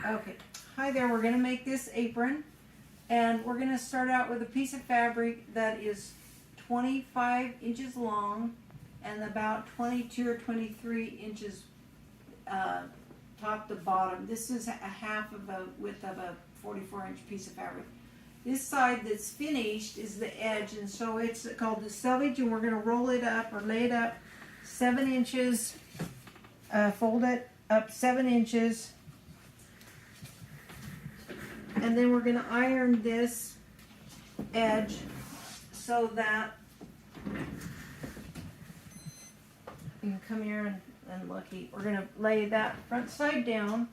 Okay, hi there, we're gonna make this apron, and we're gonna start out with a piece of fabric that is 25 inches long and about 22 or 23 inches top to bottom. This is a half of a width of a 44-inch piece of fabric. This side that's finished is the edge, and so it's called the selvage, and we're gonna roll it up or lay it up 7 inches, fold it up 7 inches, and then we're going to iron this edge so that you can come here and look. We're going to lay that front side down.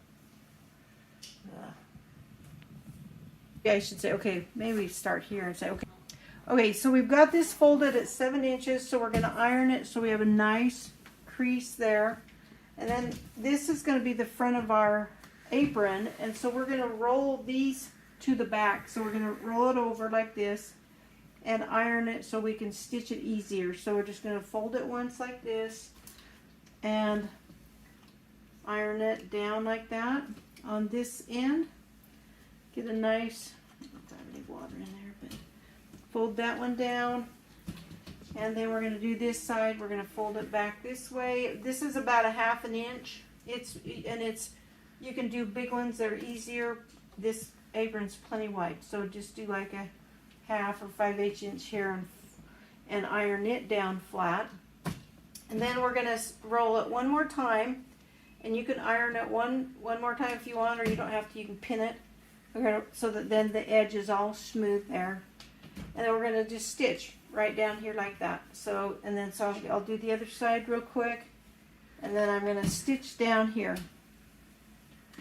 Yeah, I should say, okay, maybe start here and say, okay. Okay, so we've got this folded at 7 inches, so we're going to iron it so we have a nice crease there. And then this is going to be the front of our apron, and so we're going to roll these to the back. So we're going to roll it over like this and iron it so we can stitch it easier. So we're just going to fold it once like this and iron it down like that on this end. Get a nice, I don't have any water in there, but fold that one down. And then we're going to do this side. We're going to fold it back this way. This is about a 1/2 inch. You can do big ones that are easier. This apron's plenty wide, so just do like a 1/2 or 5/8 inch here and iron it down flat. And then we're going to roll it one more time, and you can iron it one more time if you want, or you don't have to. You can pin it so that then the edge is all smooth there. And then we're going to just stitch right down here like that. So I'll do the other side real quick, and then I'm going to stitch down here.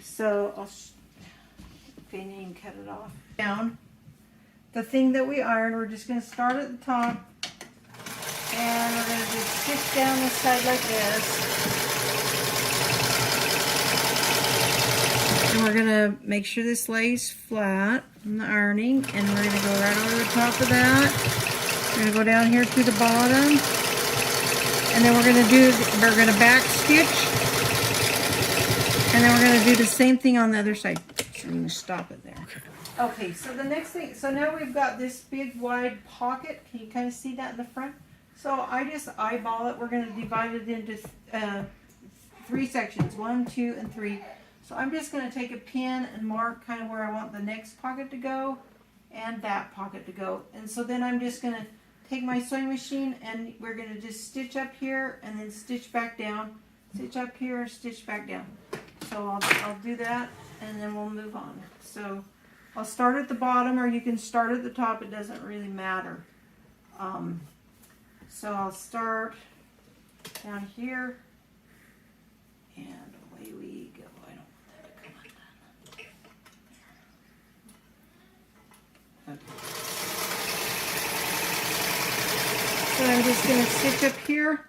So okay, now you can cut it off. Down the thing that we ironed, we're just going to start at the top, and we're going to just stitch down this side like this. And we're going to make sure this lays flat from the ironing, and we're going to go right over the top of that. We're going to go down here to the bottom, and then we're going to back stitch, and then we're going to do the same thing on the other side. So I'm going to stop it there. Okay, so the next thing, so now we've got this big wide pocket. Can you kind of see that in the front? So I just eyeball it. We're going to divide it into 3 sections, 1, 2, and 3. So I'm just going to take a pin and mark kind of where I want the next pocket to go and that pocket to go. And so then I'm just going to take my sewing machine, and we're going to just stitch up here and then stitch back down, stitch up here, stitch back down. So I'll do that, and then we'll move on. So I'll start at the bottom, or you can start at the top. It doesn't really matter. So I'll start down here, and away we go. I don't want that to come undone. Okay. So I'm just going to stitch up here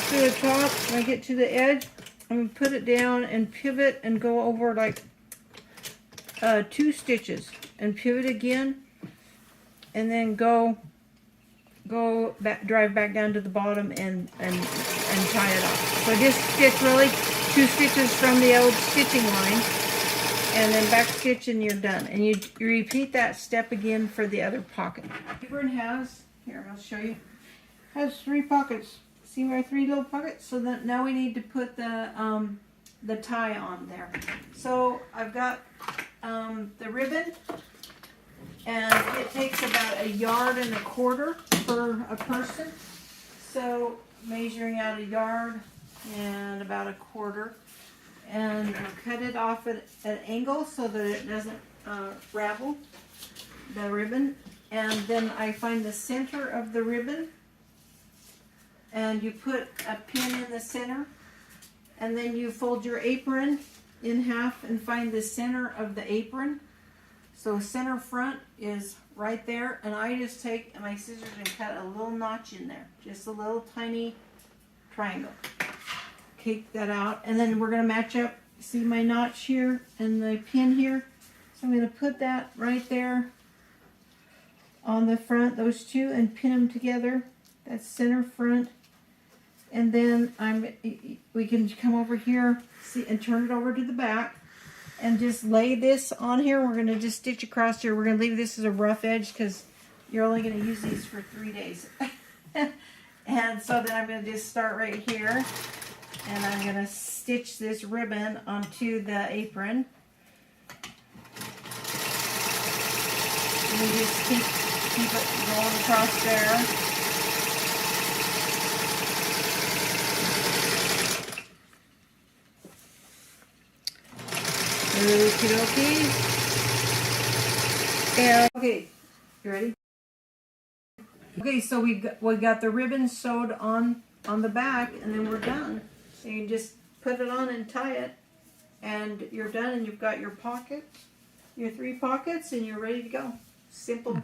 to the top. When I get to the edge, I'm going to put it down and pivot and go over like 2 stitches and pivot again, and then go back, drive back down to the bottom and tie it off. So just stitch really 2 stitches from the old stitching line, and then back stitch, and you're done. And you repeat that step again for the other pocket. Apron has, here I'll show you, has 3 pockets. See my 3 little pockets? So that now we need to put the tie on there. So I've got the ribbon, and it takes about 1.25 yards for a person. So measuring out 1 yard and about 1/4, and I'll cut it off at an angle so that it doesn't ravel the ribbon. And then I find the center of the ribbon, and you put a pin in the center, and then you fold your apron in half and find the center of the apron. So center front is right there, and I just take my scissors and cut a little notch in there, just a little tiny triangle. Take that out, and then we're going to match up. See my notch here and the pin here? So I'm going to put that right there on the front, those 2, and pin them together. That's center front. And then we can come over here, see, and turn it over to the back, and just lay this on here. We're going to just stitch across here. We're going to leave this as a rough edge because you're only going to use these for 3 days. And so then I'm going to just start right here, and I'm going to stitch this ribbon onto the apron. And you just keep it going across there. Okie dokie. And okay, you ready? Okay, so we got the ribbon sewed on the back, and then we're done. So you just put it on and tie it, and you're done, and you've got your pocket, your 3 pockets, and you're ready to go. Simple.